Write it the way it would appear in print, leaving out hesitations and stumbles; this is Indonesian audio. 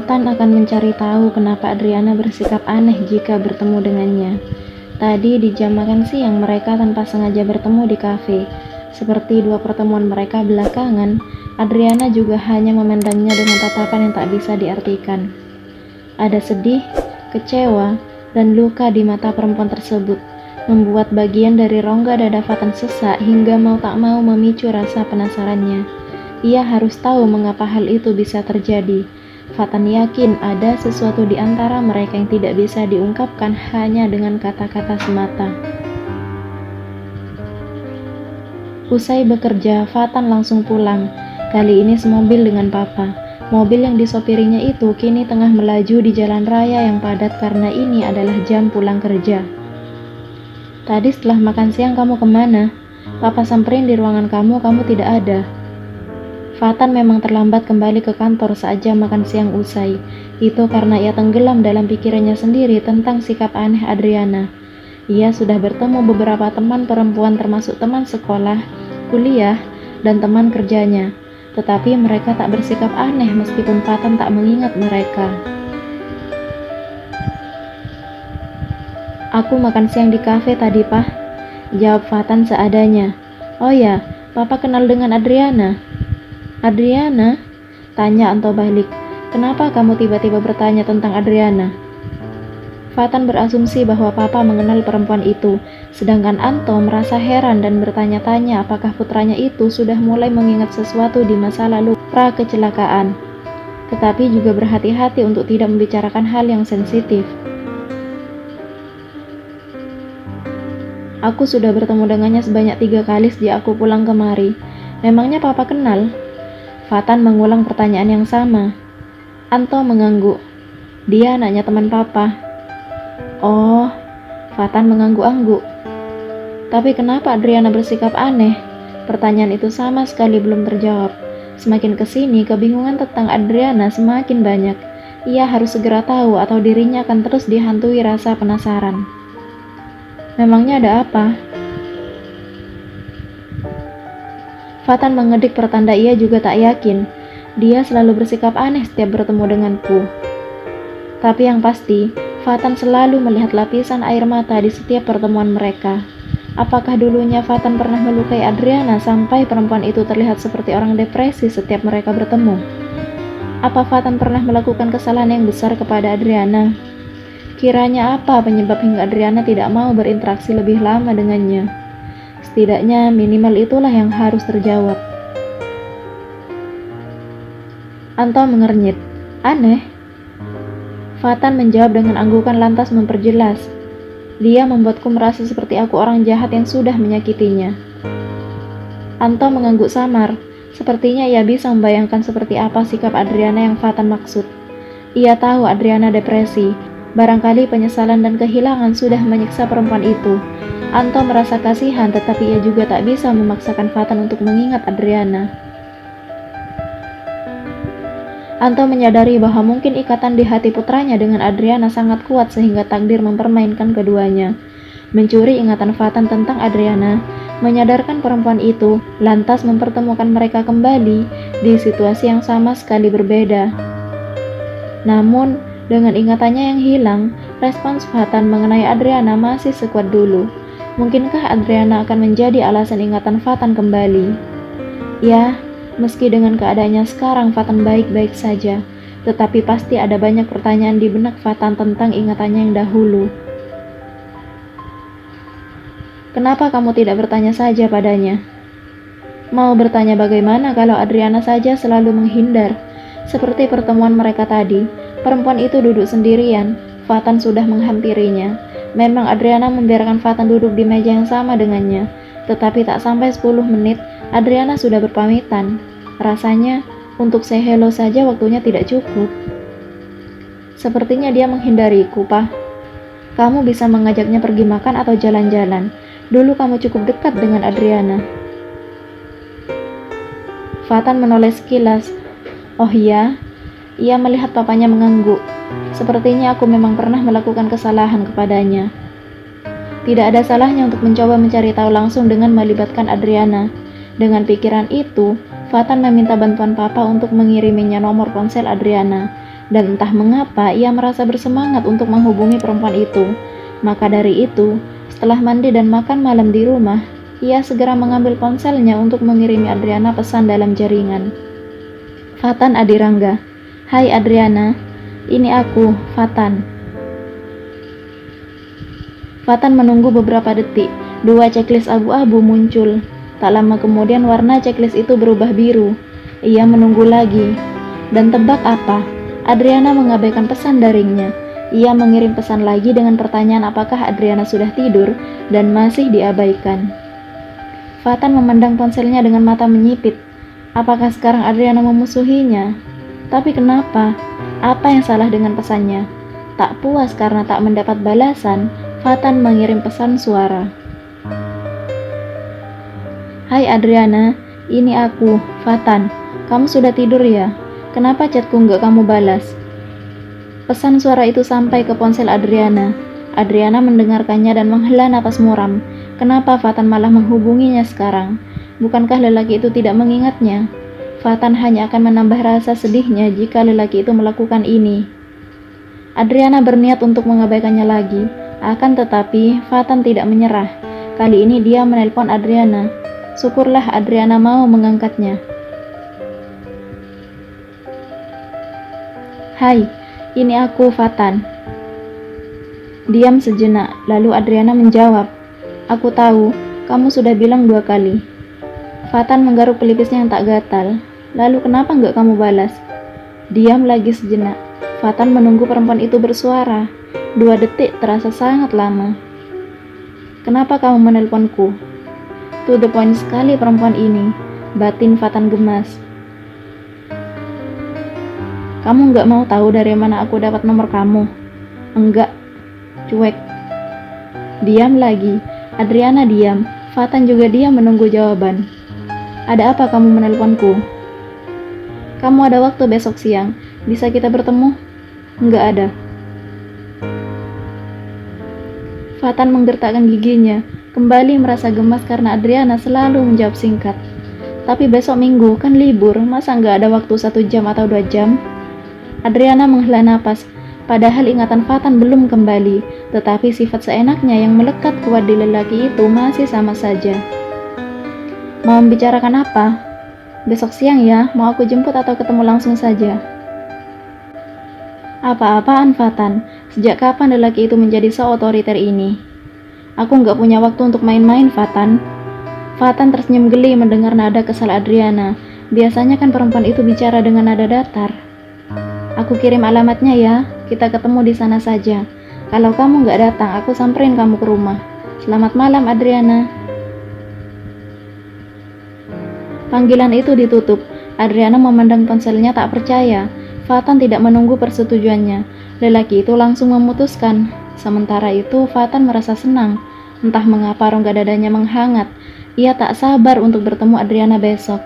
Fatan akan mencari tahu kenapa Adriana bersikap aneh jika bertemu dengannya. Tadi di jam makan siang mereka tanpa sengaja bertemu di kafe. Seperti dua pertemuan mereka belakangan, Adriana juga hanya memandangnya dengan tatapan yang tak bisa diartikan. Ada sedih, kecewa, dan luka di mata perempuan tersebut, membuat bagian dari rongga dada Fatan sesak hingga mau tak mau memicu rasa penasarannya. Ia harus tahu mengapa hal itu bisa terjadi. Fatan yakin ada sesuatu di antara mereka yang tidak bisa diungkapkan hanya dengan kata-kata semata. Usai bekerja, Fatan langsung pulang. Kali ini semobil dengan papa. Mobil yang disopirinya itu kini tengah melaju di jalan raya yang padat karena ini adalah jam pulang kerja. Tadi setelah makan siang kamu kemana? Papa samperin di ruangan kamu tidak ada. Fatan memang terlambat kembali ke kantor saat jam makan siang usai. Itu karena ia tenggelam dalam pikirannya sendiri tentang sikap aneh Adriana. Ia sudah bertemu beberapa teman perempuan termasuk teman sekolah, kuliah, dan teman kerjanya. Tetapi mereka tak bersikap aneh meskipun Fatan tak mengingat mereka. Aku makan siang di kafe tadi, Pak. Jawab Fatan seadanya. Oh ya, Papa kenal dengan Adriana. Adriana? Tanya Anto balik. Kenapa kamu tiba-tiba bertanya tentang Adriana? Fatan berasumsi bahwa Papa mengenal perempuan itu, sedangkan Anto merasa heran dan bertanya-tanya apakah putranya itu sudah mulai mengingat sesuatu di masa lalu pra kecelakaan. Tetapi juga berhati-hati untuk tidak membicarakan hal yang sensitif. Aku sudah bertemu dengannya sebanyak 3 kali sejak aku pulang kemari. Memangnya Papa kenal? Fatan mengulang pertanyaan yang sama. Anto mengangguk. Dia anaknya teman Papa. Oh, Fatan mengangguk-angguk. Tapi kenapa Adriana bersikap aneh? Pertanyaan itu sama sekali belum terjawab. Semakin kesini, kebingungan tentang Adriana semakin banyak. Ia harus segera tahu atau dirinya akan terus dihantui rasa penasaran. Memangnya ada apa? Fatan mengedik pertanda ia juga tak yakin. Dia selalu bersikap aneh setiap bertemu denganku. Tapi yang pasti, Fatan selalu melihat lapisan air mata di setiap pertemuan mereka. Apakah dulunya Fatan pernah melukai Adriana sampai perempuan itu terlihat seperti orang depresi setiap mereka bertemu? Apa Fatan pernah melakukan kesalahan yang besar kepada Adriana? Kiranya apa penyebab hingga Adriana tidak mau berinteraksi lebih lama dengannya? Setidaknya minimal itulah yang harus terjawab. Anto mengernyit. Aneh? Fatan menjawab dengan anggukan lantas memperjelas. Dia membuatku merasa seperti aku orang jahat yang sudah menyakitinya. Anto mengangguk samar. Sepertinya ia bisa membayangkan seperti apa sikap Adriana yang Fatan maksud. Ia tahu Adriana depresi. Barangkali penyesalan dan kehilangan sudah menyiksa perempuan itu. Anto merasa kasihan, tetapi ia juga tak bisa memaksakan Fatan untuk mengingat Adriana. Anto menyadari bahwa mungkin ikatan di hati putranya dengan Adriana sangat kuat sehingga takdir mempermainkan keduanya. Mencuri ingatan Fatan tentang Adriana, menyadarkan perempuan itu, lantas mempertemukan mereka kembali di situasi yang sama sekali berbeda. Namun, dengan ingatannya yang hilang, respons Fatan mengenai Adriana masih sekuat dulu. Mungkinkah Adriana akan menjadi alasan ingatan Fatan kembali? Ya, meski dengan keadaannya sekarang Fatan baik-baik saja, tetapi pasti ada banyak pertanyaan di benak Fatan tentang ingatannya yang dahulu. Kenapa kamu tidak bertanya saja padanya? Mau bertanya bagaimana kalau Adriana saja selalu menghindar? Seperti pertemuan mereka tadi, perempuan itu duduk sendirian, Fatan sudah menghampirinya. Memang Adriana membiarkan Fatan duduk di meja yang sama dengannya, tetapi tak sampai 10 menit, Adriana sudah berpamitan. Rasanya, untuk say hello saja waktunya tidak cukup. Sepertinya dia menghindariku, Pak. Kamu bisa mengajaknya pergi makan atau jalan-jalan. Dulu kamu cukup dekat dengan Adriana. Fatan menoleh sekilas. Oh iya? Ia melihat papanya mengangguk. Sepertinya aku memang pernah melakukan kesalahan kepadanya. Tidak ada salahnya untuk mencoba mencari tahu langsung dengan melibatkan Adriana. Dengan pikiran itu, Fatan meminta bantuan papa untuk mengiriminya nomor ponsel Adriana. Dan entah mengapa ia merasa bersemangat untuk menghubungi perempuan itu. Maka dari itu, setelah mandi dan makan malam di rumah, ia segera mengambil ponselnya untuk mengirimi Adriana pesan dalam jaringan. Fatan Adirangga. Hai Adriana, ini aku, Fatan. Fatan menunggu beberapa detik. 2 checklist abu-abu muncul. Tak lama kemudian warna checklist itu berubah biru. Ia menunggu lagi. Dan tebak apa? Adriana mengabaikan pesan daringnya. Ia mengirim pesan lagi dengan pertanyaan apakah Adriana sudah tidur dan masih diabaikan. Fatan memandang ponselnya dengan mata menyipit. Apakah sekarang Adriana memusuhinya? Tapi kenapa? Apa yang salah dengan pesannya? Tak puas karena tak mendapat balasan, Fatan mengirim pesan suara. Hai Adriana, ini aku, Fatan. Kamu sudah tidur ya? Kenapa chatku nggak kamu balas? Pesan suara itu sampai ke ponsel Adriana. Adriana mendengarkannya dan menghela napas muram. Kenapa Fatan malah menghubunginya sekarang? Bukankah lelaki itu tidak mengingatnya? Fatan hanya akan menambah rasa sedihnya jika lelaki itu melakukan ini. Adriana berniat untuk mengabaikannya lagi. Akan tetapi, Fatan tidak menyerah. Kali ini dia menelpon Adriana. Syukurlah Adriana mau mengangkatnya. Hai, ini aku, Fatan. Diam sejenak, lalu Adriana menjawab. Aku tahu, kamu sudah bilang 2 kali. Fatan menggaruk pelipisnya yang tak gatal. Lalu kenapa nggak kamu balas? Diam lagi sejenak. Fatan menunggu perempuan itu bersuara. 2 detik terasa sangat lama. Kenapa kamu menelponku? To the point sekali perempuan ini. Batin Fatan gemas. Kamu nggak mau tahu dari mana aku dapat nomor kamu? Enggak. Cuek. Diam lagi. Adriana diam. Fatan juga diam menunggu jawaban. Ada apa kamu menelponku? Kamu ada waktu besok siang? Bisa kita bertemu? Enggak ada. Fatan menggertakkan giginya. Kembali merasa gemas karena Adriana selalu menjawab singkat. Tapi besok Minggu kan libur, masa nggak ada waktu 1 jam atau 2 jam? Adriana menghela napas. Padahal ingatan Fatan belum kembali, tetapi sifat seenaknya yang melekat kuat di lelaki itu masih sama saja. Mau membicarakan apa? Besok siang ya, mau aku jemput atau ketemu langsung saja? Apa-apaan Fatan? Sejak kapan lelaki itu menjadi seotoriter ini? Aku nggak punya waktu untuk main-main, Fatan. Fatan tersenyum geli mendengar nada kesal Adriana. Biasanya kan perempuan itu bicara dengan nada datar. Aku kirim alamatnya ya, kita ketemu di sana saja. Kalau kamu nggak datang, aku samperin kamu ke rumah. Selamat malam, Adriana. Panggilan itu ditutup. Adriana memandang ponselnya tak percaya. Fatan tidak menunggu persetujuannya. Lelaki itu langsung memutuskan. Sementara itu, Fatan merasa senang. Entah mengapa rongga dadanya menghangat. Ia tak sabar untuk bertemu Adriana besok.